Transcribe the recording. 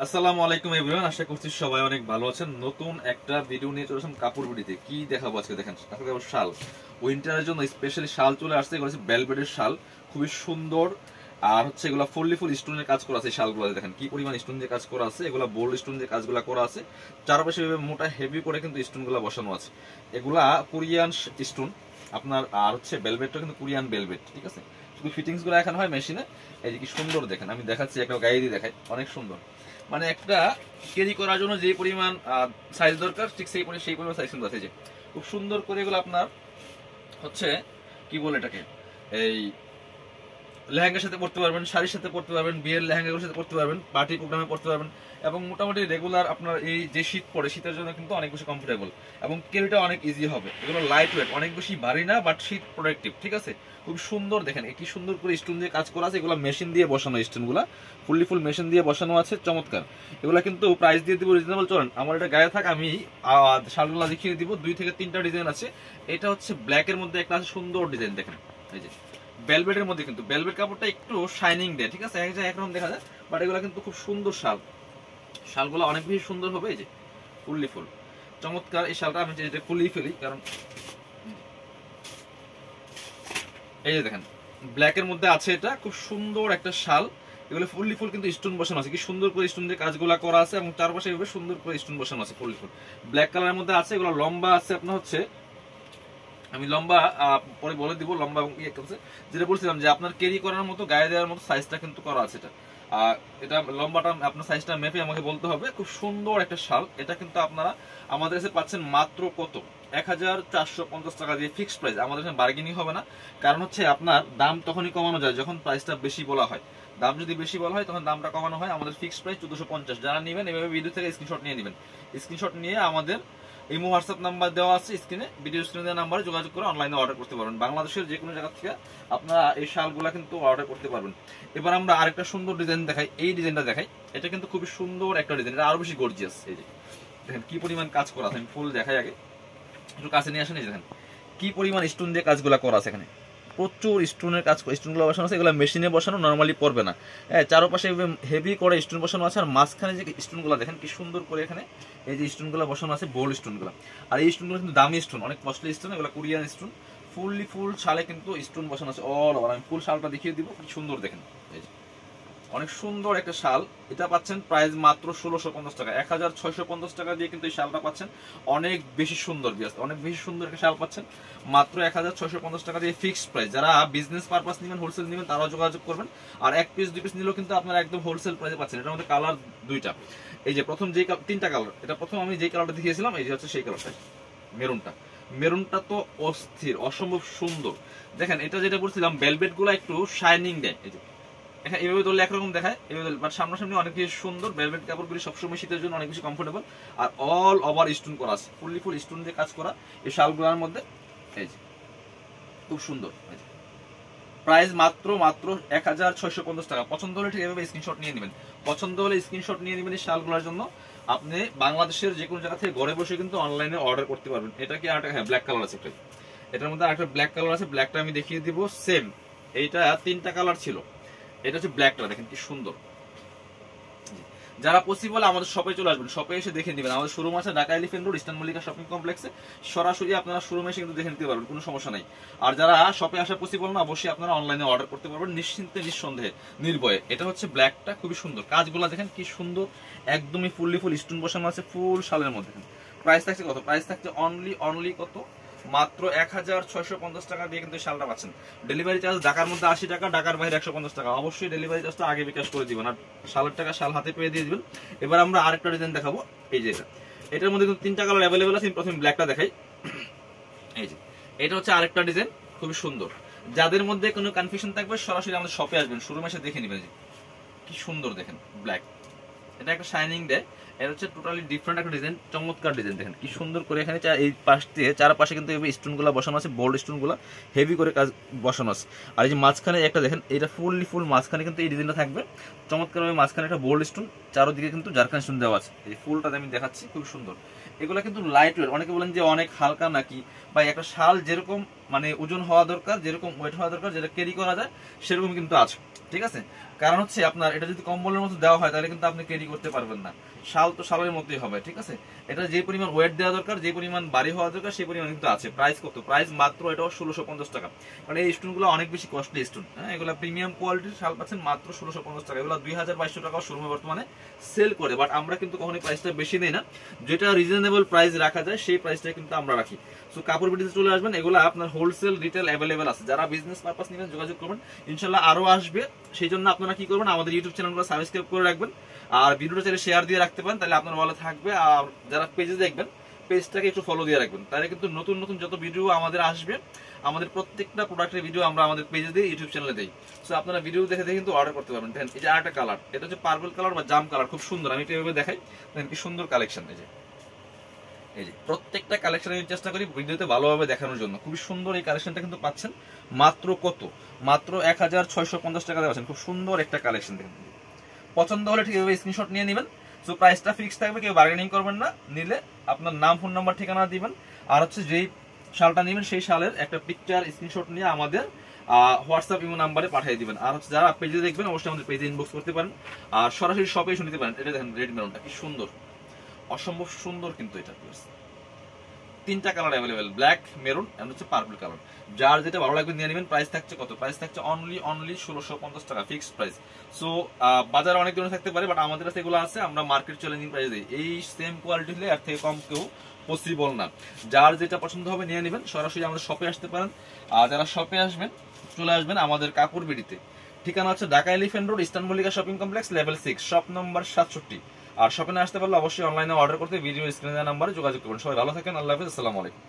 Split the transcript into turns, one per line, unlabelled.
আসসালামু আলাইকুম এভরিওয়ান, আশা করছি সবাই অনেক ভালো আছেন। নতুন একটা ভিডিও নিয়ে চলে আসলাম কাপড় বিডিতে। কি দেখাবো আজকে দেখেন, আজকে দেখাবো শাল। উইন্টারের জন্য স্পেশালি শাল চলে আসছে, এগুলো হচ্ছে ভেলভেটের শাল, খুবই সুন্দর। আর হচ্ছে এগুলো ফুললি ফুল স্টোনের কাজ করা আছে। শালগুলো দেখেন কি পরিমাণ স্টোন দিয়ে কাজ করা আছে, এগুলো বোল্ড স্টোন দিয়ে কাজগুলো করা আছে। চারপাশে মোটা হেভি করে কিন্তু স্টোনগুলো বসানো আছে। এগুলা কোরিয়ান স্টোন আপনার, আর হচ্ছে ভেলভেটটা কিন্তু কোরিয়ান ভেলভেট, ঠিক আছে। শুধু ফিটিংস গুলো এখন হয় মেশিনে। এই যে কি সুন্দর দেখেন, আমি দেখাচ্ছি, একটা গায়ে দিয়ে দেখাই, অনেক সুন্দর। মানে একটা ক্যারি করার জন্য যে পরিমাণ সাইজ দরকার, ঠিক সেই পরিমাণ সাইজ কিন্তু আছে। যে খুব সুন্দর করে এগুলো আপনার হচ্ছে কি বলে এটাকে, এই লেহেঙ্গার সাথে পড়তে পারবেন, শাড়ির সাথে পড়তে পারবেন, বিয়ের লেহেঙ্গাগুলোর সাথে পড়তে পারবেন, পার্টি প্রোগ্রামে পড়তে পারবেন। এবং মোটামুটি রেগুলার আপনার এই যে শীত পড়ে, শীতের জন্য কিন্তু অনেক বেশি কমফোর্টেবল এবং ক্যারিটা অনেক ইজি হবে। এগুলো লাইট ওয়েট, অনেক বেশি ভারী না, বাট শীত প্রোটেক্টিভ, ঠিক আছে। খুব সুন্দর দেখেন, কি সুন্দর করে স্টোন দিয়ে কাজ করা আছে। এগুলো মেশিন দিয়ে বসানো, স্টোনগুলো ফুললি ফুল মেশিন দিয়ে বসানো আছে, চমৎকার। এগুলো কিন্তু প্রাইস দিয়ে দিব রিজনেবল। চলেন আমার এটা গায়ে থাক, আমি শালগুলো দেখিয়ে দিব। 2 থেকে 3টা ডিজাইন আছে। এটা হচ্ছে ব্ল্যাকের মধ্যে একটা আছে, সুন্দর ডিজাইন দেখেন। এই যে ভেলভেটের মধ্যে, কিন্তু ভেলভেট কাপড়টা একটু শাইনিং দেয়, ঠিক আছে, এক জায়গায় একরকম দেখা যায়, বাট এগুলো কিন্তু খুব সুন্দর শাল। শালগুলো অনেক বেশি সুন্দর হবে। এই যে ফুললি ফুল চমৎকার এই শালটা। আমি এটা খুলেই ফেলি, কারণ এই যে দেখেন ব্ল্যাকের মধ্যে আছে, এটা খুব সুন্দর একটা শাল। এগুলো ফুললি ফুল কিন্তু স্টোন বসানো আছে, কি সুন্দর করে স্টোন দিয়ে কাজগুলো করা আছে, এবং চারপাশে এভাবে সুন্দর করে স্টোন বসানো আছে ফুললি ফুল। ব্ল্যাক কালারের মধ্যে আছে। এগুলো লম্বা আছে আপনার হচ্ছে, আমি লম্বা পরে বলে দিব লম্বা এবং ইয়ে করছে। যেটা বলছিলাম যে আপনার ক্যারি করার মতো, গায়ে দেওয়ার মতো সাইজটা কিন্তু করা আছে এটা। এটা লম্বাটা আপনার সাইজটা মেপে আমাকে বলতে হবে। খুব সুন্দর একটা শাল। এটা কিন্তু আপনারা আমাদের কাছে পাচ্ছেন মাত্র কত, 1450 টাকা দিয়ে, ফিক্সড প্রাইস। আমাদের এখানে বার্গেনিং হবে না, কারণ হচ্ছে আপনার দাম তখনই কমানো যায় যখন প্রাইসটা বেশি বলা হয়। দাম যদি বেশি বলা হয় তখন দামটা কমানো হয়। আমাদের ফিক্সড প্রাইস 1450। যারা নেবেন এভাবে ভিডিও থেকে স্ক্রিনশট নিয়ে নেবেন। স্ক্রিনশট নিয়ে আমাদের ইমো হোয়াটসঅ্যাপ নাম্বার দেওয়া আছে স্ক্রিনে, ভিডিও স্ক্রিনে দেওয়া নাম্বারে যোগাযোগ করে অনলাইনে অর্ডার করতে পারবেন। বাংলাদেশের যে কোনো জায়গা থেকে আপনারা এই শালগুলা কিন্তু অর্ডার করতে পারবেন। এবার আমরা আরেকটা সুন্দর ডিজাইন দেখাই, এই ডিজাইনটা দেখাই। এটা কিন্তু খুবই সুন্দর একটা ডিজাইন, এটা আরো বেশি গর্জিয়াস। এই যে দেখেন কি পরিমাণ কাজ করা আছে। আমি ফুল দেখাই আগে, একটু কাছে নিয়ে আসেন। এই দেখেন কি পরিমাণ স্টোন দিয়ে কাজগুলো করা আছে। এখানে প্রচুর স্টোনের কাজ, স্টোনগুলো বসানো আছে। এগুলো মেশিনে বসানো, নর্মালি পড়বে না। হ্যাঁ, চারপাশে হেভি করে স্টোন বসানো আছে। আর মাঝখানে যে স্টোনগুলো দেখেন কি সুন্দর করে, এখানে এই যে স্টোনগুলো বসানো আছে, বোল্ড স্টোনগুলো। আর এই স্টোনগুলো কিন্তু দামি স্টোন, অনেক কস্টলি স্টোন, এগুলো কোরিয়ান স্টোন। ফুললি ফুল শালে কিন্তু স্টোন বসানো আছে অল ওভার। আমি ফুল শালটা দেখিয়ে দিব, কি সুন্দর দেখেন। এই যে অনেক সুন্দর একটা শাল। এটা পাচ্ছেন প্রাইস মাত্র 1650 টাকা, 1650 টাকা দিয়ে কিন্তু এই শালটা পাচ্ছেন। অনেক বেশি সুন্দর, অনেক বেশি সুন্দর একটা শাল পাচ্ছেন মাত্র 1650 টাকা দিয়ে, ফিক্সড প্রাইস। যারা বিজনেস পারপাস নেবেন, হোলসেল নেবেন, তারাও যোগাযোগ করবেন। আর 1 পিস 2 পিস নিলেও কিন্তু আপনারা একদম হোলসেল প্রাইসে পাচ্ছেন। এটার মধ্যে কালার 2টা। এই যে প্রথম যে 3টা কালার, এটা প্রথম আমি যে কালারটা দেখিয়েছিলাম, এই যে হচ্ছে সেই কালারটা, মেরুনটা। মেরুনটা তো অস্থির, অসম্ভব সুন্দর। দেখেন এটা যেটা বলছিলাম, ভেলভেট গুলো একটু শাইনিং দেয়। এই যে এখানে এভাবে ধরলে একরকম দেখায়, এভাবে ধরলে বাট সামনাসামনি অনেক বেশি সুন্দর। ভেলভেট কাপড়গুলি সবসময় শীতের জন্য অনেক বেশি কমফোর্টেবল। আর অল ওভার স্টোন করা আছে, ফুললি ফুল স্টোন দিয়ে কাজ করা এই শালগুলোর মধ্যে। এই যে খুব সুন্দর। প্রাইস মাত্র 1650 টাকা। পছন্দ হলে ঠিক এভাবে স্ক্রিনশট নিয়ে নেবেন। পছন্দ হলে স্ক্রিনশট নিয়ে নেবেন এই শালগুলোর জন্য। আপনি বাংলাদেশের যে কোনো জায়গা থেকে ঘরে বসে কিন্তু অনলাইনে অর্ডার করতে পারবেন। এটা কি আরেকটা, হ্যাঁ ব্ল্যাক কালার আছে একটা, এটার মধ্যে আরেকটা ব্ল্যাক কালার আছে। ব্ল্যাকটা আমি দেখিয়ে দিব সেম। এইটা 3টা কালার ছিল, এটা হচ্ছে ব্ল্যাকটা, দেখেন কি সুন্দর। যারা পসিবল আমাদের শপে চলে আসবেন, শপে এসে দেখে নেবেন। আমাদের শোরুম আছে Dhaka elephant road, eastern Mallika shopping কমপ্লেক্সে। সরাসরি আপনারা শোরুমে এসে কিন্তু দেখে নিতে পারবেন, কোনো সমস্যা নাই। আর যারা শপে আসা পসিবল না, অবশ্যই আপনারা অনলাইনে অর্ডার করতে পারবেন নিশ্চিন্তে, নিঃসন্দেহে, নির্ভয়ে। এটা হচ্ছে ব্ল্যাকটা, খুবই সুন্দর। কাজগুলো দেখেন কি সুন্দর, একদমই ফুললি ফুল স্টোন বসানো আছে ফুল শালের মধ্যে। প্রাইস থাকছে কত, প্রাইস থাকছে অনলি কত, মাত্র 1650 টাকা দিয়ে কিন্তু শালটা পাচ্ছেন। ডেলিভারি চার্জ ঢাকার মধ্যে 80 টাকা, ঢাকার বাইরে 150 টাকা। অবশ্যই ডেলিভারি চার্জটা আগে বিকাশ করে দিবেন, আর শালের টাকা শাল হাতে পেয়ে দিয়ে দিবেন। এবার আমরা আরেকটা ডিজাইন দেখাবো। এই যে এটার মধ্যে কিন্তু 3টা কালার অ্যাভেলেবেল আছে। প্রথমে ব্ল্যাকটা দেখাই। এই যে এটা হচ্ছে আরেকটা ডিজাইন, খুবই সুন্দর। যাদের মধ্যে কোনো কনফিউশন থাকবে, সরাসরি আমাদের শপে আসবেন, শোরুমে এসে দেখে নেবেন। কি সুন্দর দেখেন ব্ল্যাক, এটা একটা শাইনিং দেয়। এটা হচ্ছে টোটালি ডিফারেন্ট একটা ডিজাইন, চমৎকার ডিজাইন। দেখেন কি সুন্দর করে এখানে এই পাশ দিয়ে চারপাশে কিন্তু এই স্টোনগুলো বসানো আছে, বোল্ড স্টোনগুলো হেভি করে কাজ বসানো আছে। আর এই যে মাঝখানে একটা দেখেন, এটা ফুললি ফুল মাঝখানে কিন্তু এই ডিজাইনটা থাকবে চমৎকারভাবে। মাঝখানে একটা বোল্ড স্টোন, চারোদিকে কিন্তু জারকান স্টোন দেওয়া আছে। এই ফুলটা আমি দেখাচ্ছি, খুব সুন্দর। এগুলো কিন্তু লাইট ওয়েট। অনেকে বলেন যে অনেক হালকা নাকি, বা একটা শাল যেরকম মানে ওজন হওয়া দরকার, যেরকম ওয়েট হওয়া দরকার, যেটা ক্যারি করা যায়, সেরকম কিন্তু আছে, ঠিক আছে। কারণ হচ্ছে আপনার এটা যদি কম্বলের মতো দেওয়া হয় তাহলে কিন্তু আপনি ক্যারি করতে পারবেন না, শাল তো শালের মতোই হবে, ঠিক আছে। এটা যে পরিমাণ ওয়েট দেওয়া দরকার, যে পরিমাণ ভারী হওয়া দরকার সেই পরিমাণ কিন্তু আছে। প্রাইস কত? প্রাইস মাত্র এটাও 1650 টাকা। কারণ এই স্টোনগুলো অনেক বেশি কস্টলি স্টোন, হ্যাঁ, এগুলো প্রিমিয়াম কোয়ালিটির শাল পাচ্ছেন মাত্র 1650 টাকা। এগুলো 2200 টাকা শোরুমে বর্তমানে সেল করে, বাট আমরা কিন্তু কখনোই প্রাইসটা বেশি নেই না, যেটা রিজনেবল প্রাইস রাখা যায় সেই প্রাইসটা কিন্তু আমরা রাখি। সো কাপড় বিটিতে চলে আসবেন, এগুলো আপনার হোলসেল রিটেল অ্যাভেলেবেল আছে, যারা বিজনেস পারপাস নেবেন যোগাযোগ করবেন, ইনশাল্লাহ আরো আসবে। সেই জন্য আপনারা কি করবেন, আমাদের ইউটিউব চ্যানেলগুলো সাবস্ক্রাইব করে রাখবেন, আর ভিডিওটা চাইলে শেয়ার দিয়ে রাখতে পারেন, তাহলে আপনার ভালো থাকবে। আর যারা পেজে দেখবেন পেজটাকে একটু ফলো দিয়ে রাখবেন, তাহলে কিন্তু নতুন নতুন যত ভিডিও আমাদের আসবে, আমাদের প্রত্যেকটা প্রোডাক্টের ভিডিও আমরা আমাদের পেজে দিই, ইউটিউব চ্যানেলে দিই। সো আপনারা ভিডিও দেখে দেখে কিন্তু অর্ডার করতে পারবেন। দেখেন এই যে আরেকটা কালার, এটা হচ্ছে পার্পল কালার বা জাম কালার, খুব সুন্দর, আমি এভাবে দেখাই, দেখেন কি সুন্দর কালেকশন। এই যে প্রত্যেকটা কালেকশন আমি চেষ্টা করি ভিডিওতে ভালোভাবে দেখানোর জন্য। খুবই সুন্দর এই কালেকশনটা কিন্তু পাচ্ছেন মাত্র কত? মাত্র 1650 টাকা পাচ্ছেন। খুব সুন্দর একটা কালেকশন, দেখেন পছন্দ হলে ঠিক এভাবে স্ক্রিনশট নিয়ে নেবেন। সো প্রাইসটা ফিক্স থাকবে, কেউ বার্গেনিং করবেন না, নিলে আপনার নাম, ফোন নাম্বার, ঠিকানা দিবেন, আর হচ্ছে যেই শালটা নেবেন সেই শালের একটা পিকচার স্ক্রিনশট নিয়ে আমাদের হোয়াটসঅ্যাপ ইমো নাম্বারে পাঠিয়ে দিবেন। আর হচ্ছে যারা পেজে দেখবেন অবশ্যই আমাদের পেজে ইনবক্স করতে পারেন, আর সরাসরি শপে এসে নিতে পারেন। এটা দেখেন রেড মেরুনটা কি সুন্দর, অসম্ভব সুন্দর কিন্তু এটা। তিনটা colour available, black, maroon and হচ্ছে পার্পল কালার। যার যেটা ভালো লাগবে নিয়ে নেবেন। প্রাইস থাকছে কত? প্রাইস থাকছে অনলি 1650 টাকা, ফিক্সড প্রাইস। সো বাজারে অনেক ধরনের থাকতে পারে, বাট আমাদের কাছে এগুলো আছে, আমরা মার্কেট চ্যালেঞ্জিং প্রাইস দিই। এই সেম কোয়ালিটি হলে এর থেকে কম কেউ পসিবল না। যার যেটা পছন্দ হবে নিয়ে নেবেন, সরাসরি আমাদের শপে আসতে পারেন। আর যারা শপে আসবেন চলে আসবেন আমাদের কাপড় বিডিতে, ঠিকানা হচ্ছে Dhaka elephant road, eastern Mallika shopping complex, level 6, shop number 67। আর শপে না আসতে পারলে অবশ্যই অনলাইনে অর্ডার করতে ভিডিও স্ক্রিনে দেওয়া নাম্বারে যোগাযোগ করবেন। সবাই ভালো থাকেন, আল্লাহ হাফেজ, আসসালামু আলাইকুম।